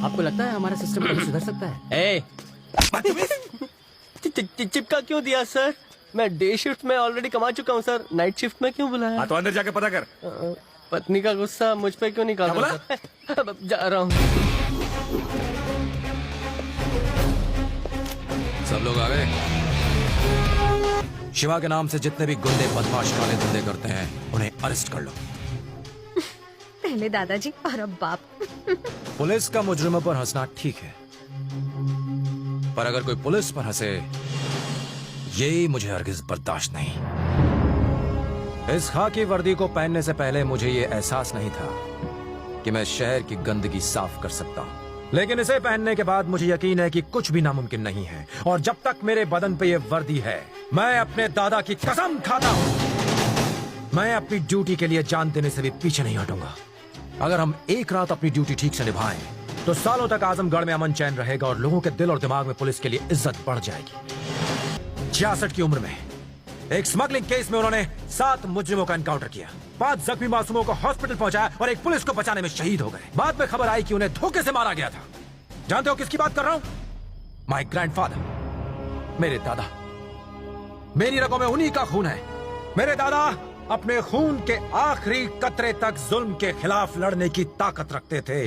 आपको लगता है हमारा सिस्टम कभी सुधर सकता है? चिपका क्यों दिया सर? मैं डे शिफ्ट में ऑलरेडी कमा चुका हूँ सर, नाइट शिफ्ट में क्यों बुलाया? तो अंदर जाके पता कर। पत्नी का गुस्सा मुझ पे क्यों निकाल रहा है? अब जा रहा हूँ। सब लोग आ गए। शिवा के नाम से जितने भी गुंडे बदमाश काले धंधे करते हैं उन्हें अरेस्ट कर लो। पहले दादाजी और अब बाप। पुलिस का मुजरिमों पर हंसना ठीक है, पर अगर कोई पुलिस पर हंसे ये मुझे हरगिज बर्दाश्त नहीं। इस खाकी वर्दी को पहनने से पहले मुझे ये एहसास नहीं था कि मैं शहर की गंदगी साफ कर सकता हूँ, लेकिन इसे पहनने के बाद मुझे यकीन है कि कुछ भी नामुमकिन नहीं है। और जब तक मेरे बदन पे ये वर्दी है, मैं अपने दादा की कसम खाता हूँ, मैं अपनी ड्यूटी के लिए जान देने से भी पीछे नहीं हटूंगा। अगर हम एक रात अपनी ड्यूटी ठीक से निभाएं, तो सालों तक आजमगढ़ में अमन चैन रहेगा और लोगों के दिल और दिमाग में पुलिस के लिए इज्जत बढ़ जाएगी। 66 की उम्र में एक स्मगलिंग केस में उन्होंने 7 मुजरिमों का एनकाउंटर किया, 5 जख्मी मासूमों को हॉस्पिटल पहुंचाया और एक पुलिस को बचाने में शहीद हो गए। बाद में खबर आई कि उन्हें धोखे से मारा गया था। जानते हो किसकी बात कर रहा हूं? माय ग्रैंडफादर, मेरे दादा। मेरी रगों में उन्हीं का खून है। मेरे दादा अपने खून के आखिरी कतरे तक जुल्म के खिलाफ लड़ने की ताकत रखते थे।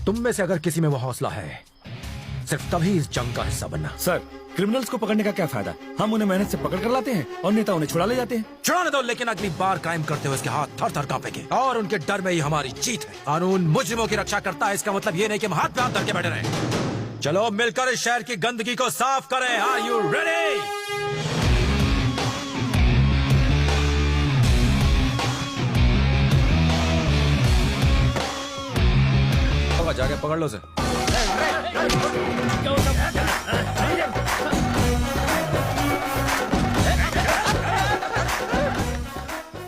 तुम में से अगर किसी में वो हौसला है, सिर्फ तभी इस जंग का हिस्सा बनना। सर, क्रिमिनल्स को पकड़ने का क्या फायदा? हम उन्हें मेहनत से पकड़ कर लाते हैं और नेता उन्हें छुड़ा ले जाते हैं। छुड़ाने दो, लेकिन अगली बार क्राइम करते हुए इसके हाथ थर थर कांपेंगे और उनके डर में ही हमारी जीत है। कानून मुजरिमों की रक्षा करता है, इसका मतलब ये नहीं कि हम हाथ पे हाथ धर के बैठे रहें। चलो मिलकर इस शहर की गंदगी को साफ करें। Are you ready? जाके पकड़ लो से।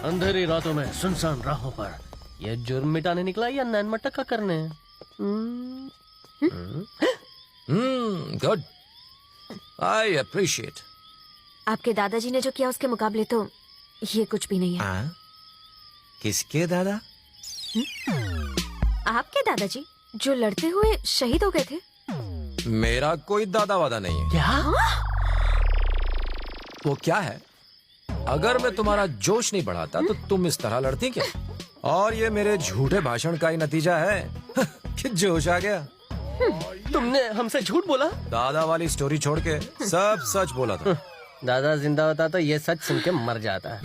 अंधेरी रातों में सुनसान राहों पर ये जुर्म मिटाने निकला या नैन मटक्का करने? Good, I appreciate. आपके दादाजी ने जो किया उसके मुकाबले तो ये कुछ भी नहीं है। किसके दादा? आपके दादाजी जो लड़ते हुए शहीद हो गए थे। मेरा कोई दादा वादा नहीं है। क्या? वो क्या है? अगर मैं तुम्हारा जोश नहीं बढ़ाता तो तुम इस तरह लड़ती क्या? और ये मेरे झूठे भाषण का ही नतीजा है कि जोश आ गया। तुमने हमसे झूठ बोला? दादा वाली स्टोरी छोड़ के सब सच बोला था। दादा जिंदा होता तो ये सच सुन के मर जाता है।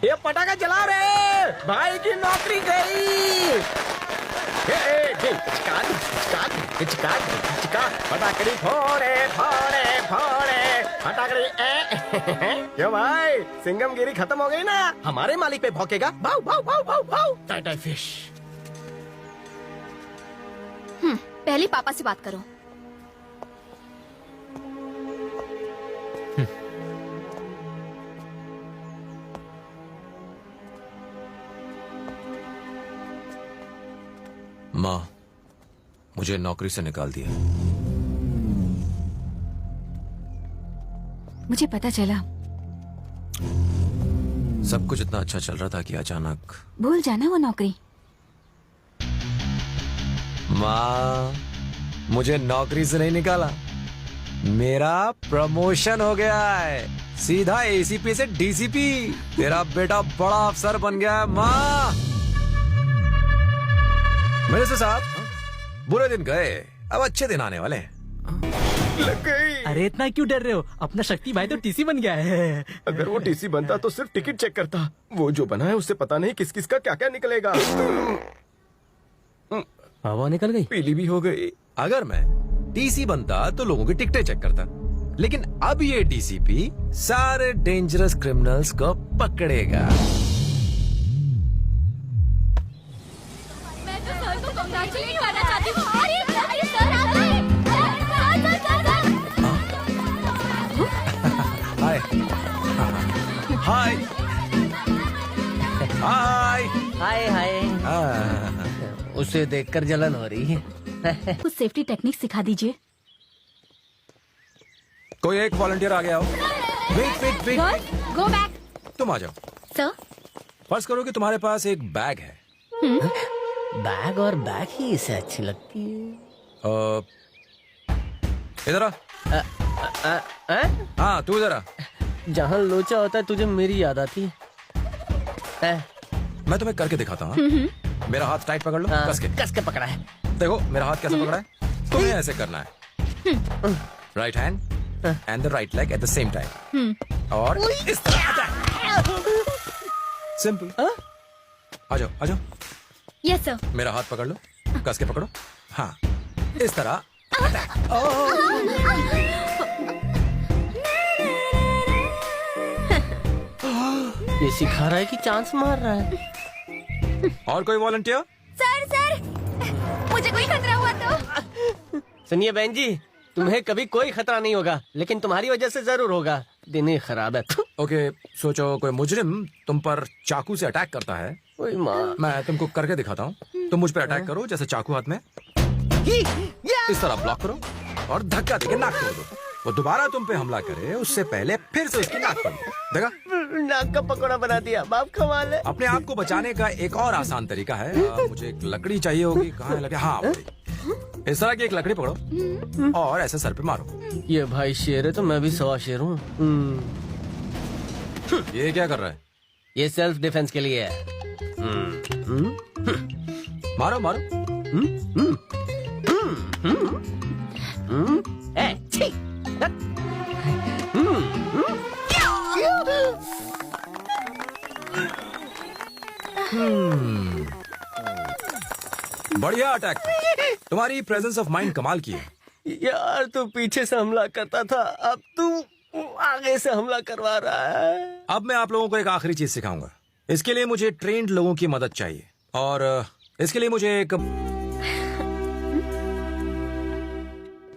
ये पटाखा जला रहे, भाई की नौकरी गई। फटाकड़ी फोड़े फोड़े फोड़े फटाकड़ी। क्यों भाई, सिंगमगिरी खत्म हो गई ना? हमारे मालिक पे भौंकेगा। भाव भाव भाव भाव भाव। टाटा फिश। पहले पापा से बात करो। माँ, मुझे नौकरी से निकाल दिया। मुझे पता चला। सब कुछ इतना अच्छा चल रहा था कि अचानक। भूल जाना वो नौकरी। माँ, मुझे नौकरी से नहीं निकाला, मेरा प्रमोशन हो गया है। सीधा एसीपी से डीसीपी। तेरा बेटा बड़ा अफसर बन गया है माँ। मिनिस्टर साहब, बुरे दिन गए, अब अच्छे दिन आने वाले हैं। लग गई। अरे इतना क्यों डर रहे हो? अपना शक्ति भाई तो टीसी बन गया है। अगर वो टीसी बनता तो सिर्फ टिकट चेक करता। वो जो बना है उससे पता नहीं किस किस का क्या क्या निकलेगा। हवा निकल गई। पीली भी हो गई। अगर मैं टीसी बनता तो लोगों की टिकटें चेक करता, लेकिन अब ये डीसीपी सारे डेंजरस क्रिमिनल्स को पकड़ेगा। हाय हाय हाय हाय। हाय। उसे देखकर जलन हो रही है। कुछ सेफ्टी टेक्निक सिखा दीजिए। कोई एक वॉलंटियर आ गया हो। Wait wait wait, go back तुम आ जाओ। सर। फर्ज करो कि तुम्हारे पास एक बैग है। बैग और बैग ही इसे अच्छी लगती है। इधर आ। हाँ तू इधर आ। जहाँ लोचा होता है तुझे मेरी याद आती है। मैं तुम्हें करके दिखाता हूँ। मेरा हाथ टाइट पकड़ लो, कस के पकड़ा है। देखो मेरा हाथ कैसे पकड़ा है। तुम्हें ऐसे करना है, right hand and the right leg at the same time, और इस तरह। सिंपल। आ जाओ आ जाओ। Yes sir. मेरा हाथ पकड़ लो, कस के पकड़ो। हाँ इस तरह। ये सिखा रहा है कि चांस मार रहा है। और कोई वॉलंटियर? सर मुझे कोई खतरा हुआ तो? सुनिए बहन जी, तुम्हें कभी कोई खतरा नहीं होगा, लेकिन तुम्हारी वजह से जरूर होगा। दिन ही खराब है। ओके सोचो कोई मुजरिम तुम पर चाकू से अटैक करता है। ओए माँ। मैं तुमको करके दिखाता हूँ। तुम मुझ पर अटैक करो, जैसे चाकू हाथ में, इस तरह ब्लॉक करो और धक्का देके नाक तोड़ दो। वो दोबारा तुम पे हमला करे उससे पहले फिर से उसकी नाक तोड़ दो। देखा? नाक का पकौड़ा बना दिया। बाप कमाल है। अपने आप को बचाने का एक और आसान तरीका है। मुझे एक लकड़ी चाहिए होगी। कहाँ है लकड़ी? हाँ वही। इस तरह की एक लकड़ी पकड़ो और ऐसे सर पे मारो। ये भाई शेर है तो मैं भी सवा शेर हूँ। ये क्या कर रहा है? ये सेल्फ डिफेंस के लिए है। मारो मारो। ए, छी। बढ़िया अटैक। तुम्हारी प्रेजेंस ऑफ माइंड कमाल की है। यार तू पीछे से हमला करता था, अब तू आगे से हमला करवा रहा है। अब मैं आप लोगों को एक आखिरी चीज सिखाऊंगा। इसके लिए मुझे ट्रेन्ड लोगों की मदद चाहिए, और इसके लिए मुझे एक।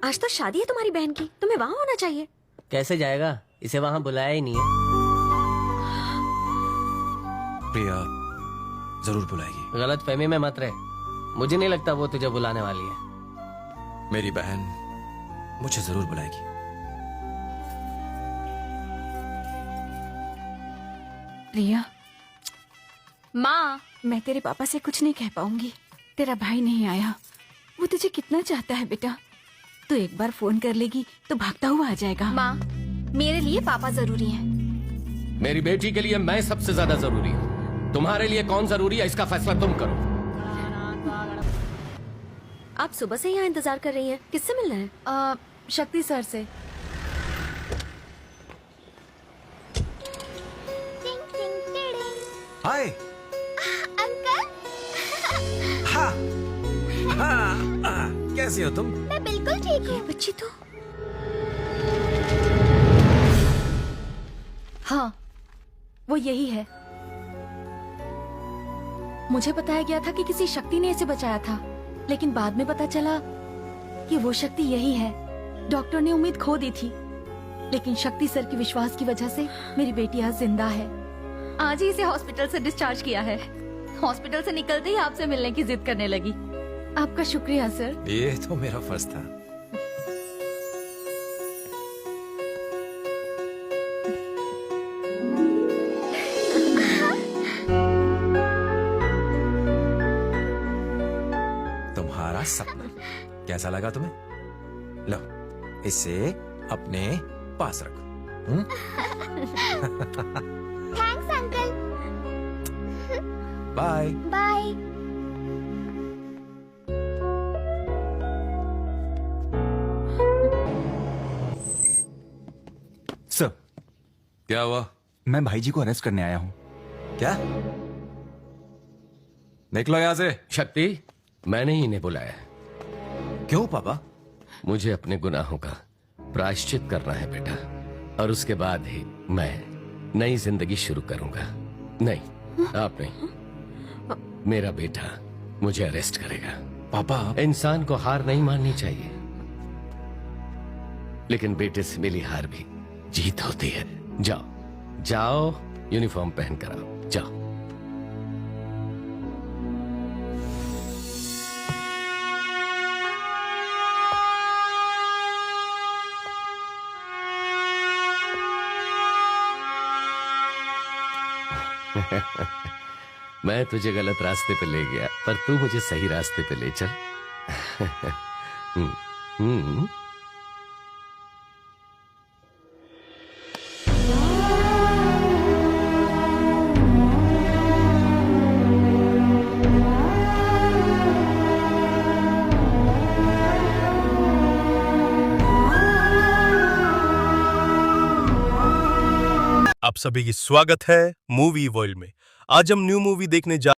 आज तो शादी है तुम्हारी बहन की, तुम्हें वहाँ होना चाहिए। कैसे जाएगा? इसे वहाँ बुलाया ही नहीं है। प्रिया जरूर बुलाएगी। गलत फहमी में मत रहे। मुझे नहीं लगता वो तुझे बुलाने वाली है। मेरी बहन मुझे जरूर बुलाएगी। प्रिया। माँ, मैं तेरे पापा से कुछ नहीं कह पाऊंगी। तेरा भाई नहीं आया। वो तुझे कितना चाहता है बेटा। तू एक बार फोन कर लेगी तो भागता हुआ आ जाएगा। माँ, मेरे लिए पापा जरूरी हैं। मेरी बेटी के लिए मैं सबसे ज्यादा जरूरी हूँ। तुम्हारे लिए कौन जरूरी है इसका फैसला तुम करो। आप सुबह से यहाँ इंतजार कर रही हैं, किससे मिलना है? शक्ति सर से। Hi uncle. हाँ हाँ, कैसी हो तुम? मैं बिल्कुल ठीक हूँ। बच्ची तो हाँ, वो यही है। मुझे बताया गया था कि किसी शक्ति ने इसे बचाया था, लेकिन बाद में पता चला कि वो शक्ति यही है। डॉक्टर ने उम्मीद खो दी थी, लेकिन शक्ति सर की विश्वास की वजह से मेरी बेटी आज जिंदा है। आज ही इसे हॉस्पिटल से डिस्चार्ज किया है। हॉस्पिटल से निकलते ही आपसे मिलने की जिद करने लगी। आपका शुक्रिया सर। ये तो मेरा फर्ज था। तुम्हारा सपना कैसा लगा तुम्हें? लो इसे अपने पास रखो। Thanks uncle. Bye bye. Sir, क्या हुआ? मैं भाई जी को अरेस्ट करने आया हूँ। क्या? निकलो यहां से। शक्ति, मैंने ही इन्हें बुलाया। क्यों पापा? मुझे अपने गुनाहों का प्रायश्चित करना है बेटा, और उसके बाद ही मैं नई जिंदगी शुरू करूंगा। नहीं, आप नहीं, मेरा बेटा मुझे अरेस्ट करेगा। पापा इंसान को हार नहीं माननी चाहिए, लेकिन बेटे से मिली हार भी जीत होती है। जाओ जाओ, यूनिफॉर्म पहन कर आओ, जाओ। मैं तुझे गलत रास्ते पे ले गया, पर तू मुझे सही रास्ते पे ले चल। हम्म। आप सभी की स्वागत है मूवी वर्ल्ड में। आज हम न्यू मूवी देखने जा